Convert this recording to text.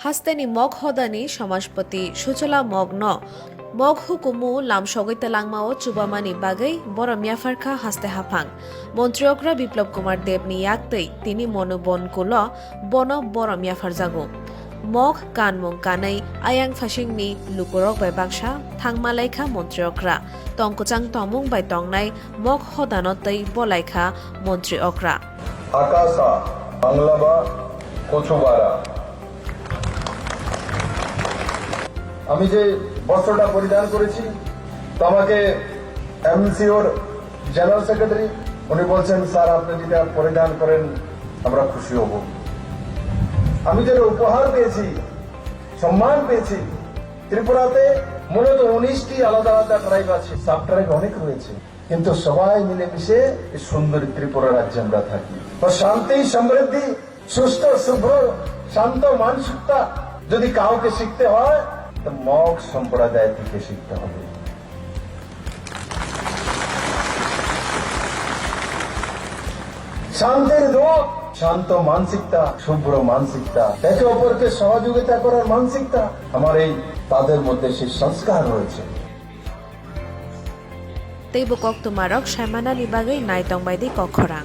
হাস্তেনি mug hodani Samajpati Suchala Mogno mog hukumu lamsogwi telangmao chubamani bagwi borom yapharwikha haste haphang Montri Okra Biplab Kumar Deb ni yaktei tini Manu Bankul bono borom yapharjago mog kanmung kanai ayang phasingni lukurok bai bangsha thangmalaikha Montri Okra tongkuchang tomung bai tongnai mog hodano tei bolaikha Montri Okra kaisa Bangla বা কোচবারা। আমি যে বস্ত্রটা পরিধান করেছি তো আমাকে এমসিওর general secretary উনি বলছেন sir আপনি যেটা পরিধান করেন আমরা খুশি হব। আমি যে উপহার পেয়েছি সম্মান পেয়েছি ত্রিপুরাতে মূলত 19টি আলাদা আলাদা ট্রাইব আছে, সাব ট্রাইব অনেক রয়েছে, কিন্তু সবাই মিলেমিশে এই সুন্দরী ত্রিপুরা রাজ্যে আমরা থাকি। তো শান্তি সমৃদ্ধি সুস্থ শুভ্র শান্ত মানসিকতা যদি কাউকে শিখতে হয় তো মগ সম্প্রদায় থেকে শিখতে হবে। শান্তির দূত শান্ত মানসিকতা শুভ্র মানসিকতা একে অপরকে সহযোগিতা করার মানসিকতা আমার এই তাদের মধ্যে সেই সংস্কার রয়েছে। Tei bukok tumarok saimana ni bagay naitong bay di Okra.